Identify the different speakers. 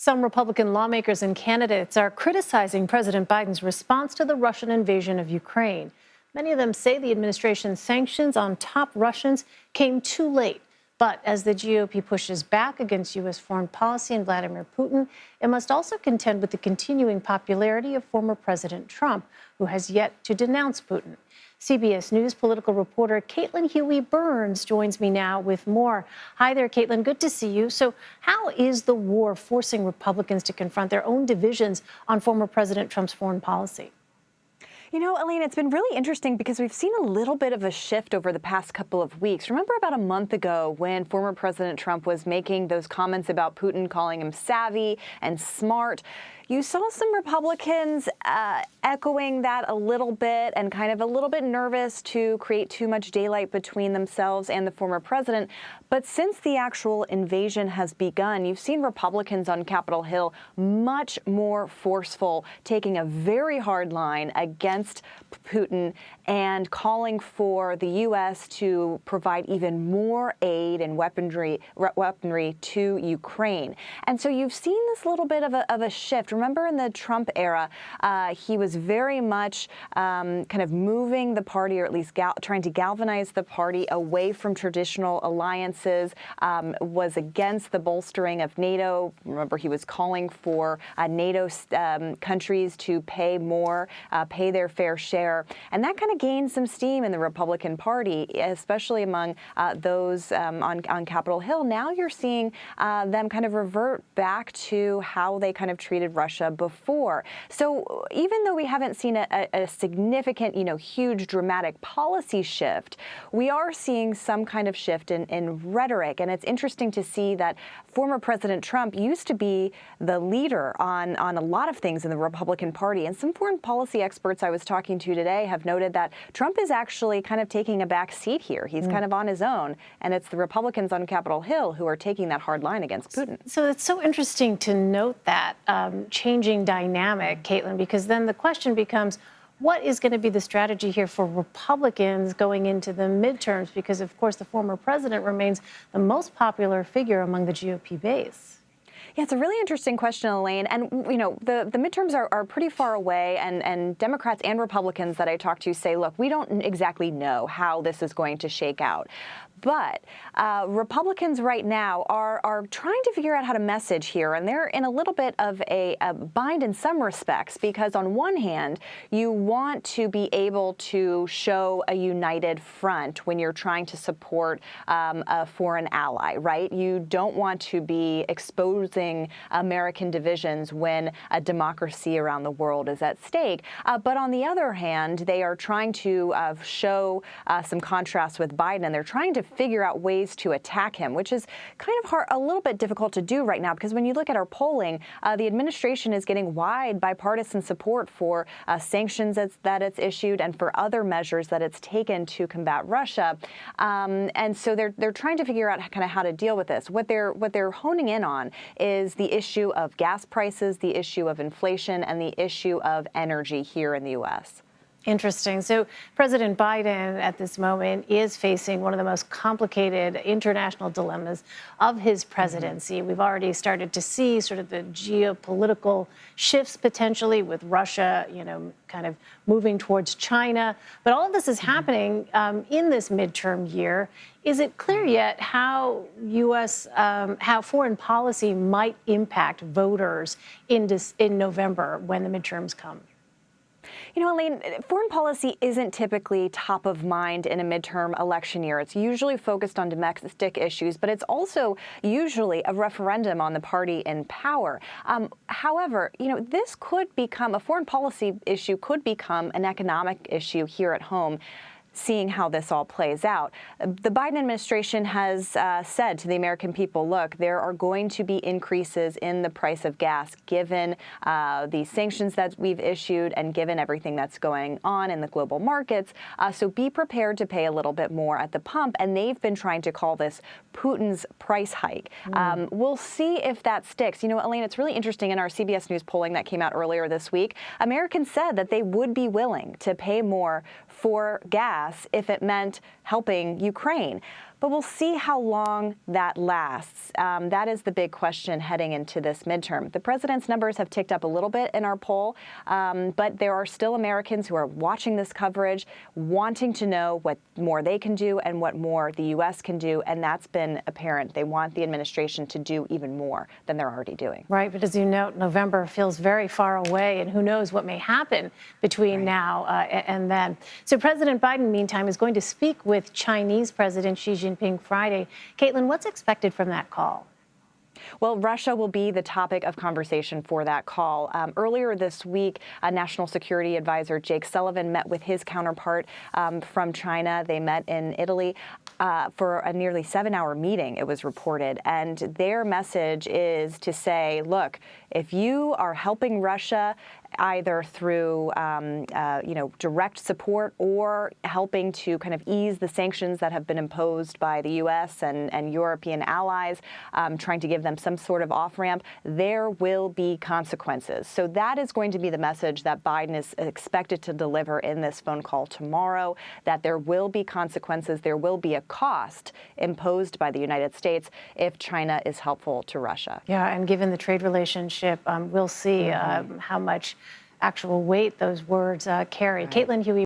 Speaker 1: Some Republican lawmakers and candidates are criticizing President Biden's response to the Russian invasion of Ukraine. Many of them say the administration's sanctions on top Russians came too late. But as the GOP pushes back against U.S. foreign policy and Vladimir Putin, it must also contend with the continuing popularity of former President Trump, who has yet to denounce Putin. CBS News political reporter Caitlin Huey-Burns joins me now with more. Hi there, Caitlin. Good to see you. So how is the war forcing Republicans to confront their own divisions on former President Trump's foreign policy?
Speaker 2: You know, Elaine, it's been really interesting because we've seen a little bit of a shift over the past couple of weeks. Remember about a month ago when former President Trump was making those comments about Putin, calling him savvy and smart? You saw some Republicans echoing that a little bit and kind of a little bit nervous to create too much daylight between themselves and the former president. But since the actual invasion has begun, you've seen Republicans on Capitol Hill much more forceful, taking a very hard line against Putin and calling for the U.S. to provide even more aid and weaponry to Ukraine. And so you've seen this little bit of a shift. Remember in the Trump era, he was very much kind of moving the party, or at least trying to galvanize the party away from traditional alliances, was against the bolstering of NATO. Remember, he was calling for NATO countries to pay more, pay their fair share. And that kind of gained some steam in the Republican Party, especially among those on Capitol Hill. Now you're seeing them kind of revert back to how they kind of treated Russia before. So even though we haven't seen a significant, huge dramatic policy shift, we are seeing some kind of shift in rhetoric. And it's interesting to see that former President Trump used to be the leader on a lot of things in the Republican Party. And some foreign policy experts I was talking to today have noted that Trump is actually kind of taking a back seat here. He's kind of on his own. And it's the Republicans on Capitol Hill who are taking that hard line against Putin.
Speaker 1: So it's so interesting to note that changing dynamic, Caitlin, because then the question becomes, what is going to be the strategy here for Republicans going into the midterms? Because, of course, the former president remains the most popular figure among the GOP base.
Speaker 2: Yeah, it's a really interesting question, Elaine. And, the midterms are pretty far away, and Democrats and Republicans that I talk to say, look, we don't exactly know how this is going to shake out. But Republicans right now are trying to figure out how to message here, and they're in a little bit of a bind in some respects, because on one hand, you want to be able to show a united front when you're trying to support a foreign ally, right? You don't want to be exposing American divisions when a democracy around the world is at stake. But on the other hand, they are trying to show some contrast with Biden, and they're trying to figure out ways to attack him, which is kind of hard, a little bit difficult to do right now, because when you look at our polling, the administration is getting wide bipartisan support for sanctions that it's issued and for other measures that it's taken to combat Russia. And so they're trying to figure out kind of how to deal with this. What they're honing in on is the issue of gas prices, the issue of inflation, and the issue of energy here in the U.S.
Speaker 1: Interesting. So President Biden at this moment is facing one of the most complicated international dilemmas of his presidency. We've already started to see sort of the geopolitical shifts potentially with Russia, kind of moving towards China. But all of this is happening in this midterm year. Is it clear yet how how foreign policy might impact voters in November when the midterms come?
Speaker 2: Elaine, foreign policy isn't typically top of mind in a midterm election year. It's usually focused on domestic issues, but it's also usually a referendum on the party in power. However, this could become a foreign policy issue, could become an economic issue here at home, seeing how this all plays out. The Biden administration has said to the American people, look, there are going to be increases in the price of gas given the sanctions that we've issued and given everything that's going on in the global markets. So be prepared to pay a little bit more at the pump. And they've been trying to call this Putin's price hike. We'll see if that sticks. Elaine, it's really interesting in our CBS News polling that came out earlier this week, Americans said that they would be willing to pay more for gas if it meant helping Ukraine. But we'll see how long that lasts. That is the big question heading into this midterm. The president's numbers have ticked up a little bit in our poll, but there are still Americans who are watching this coverage, wanting to know what more they can do and what more the U.S. can do, and that's been apparent. They want the administration to do even more than they're already doing.
Speaker 1: Right, but as you note, November feels very far away, and who knows what may happen between now and then. So President Biden, meantime, is going to speak with Chinese President Xi Jinping Friday. Caitlin, what's expected from that call?
Speaker 2: Well, Russia will be the topic of conversation for that call. Earlier this week, National Security Advisor Jake Sullivan met with his counterpart from China. They met in Italy for a nearly 7-hour meeting, it was reported. And their message is to say, look, if you are helping Russia either through direct support or helping to kind of ease the sanctions that have been imposed by the U.S. and European allies, trying to give them some sort of off-ramp, there will be consequences. So that is going to be the message that Biden is expected to deliver in this phone call tomorrow, that there will be consequences, there will be a cost imposed by the United States if China is helpful to Russia.
Speaker 1: Yeah, and given the trade relationship, we'll see how much actual weight those words carry. Right. Caitlin Huey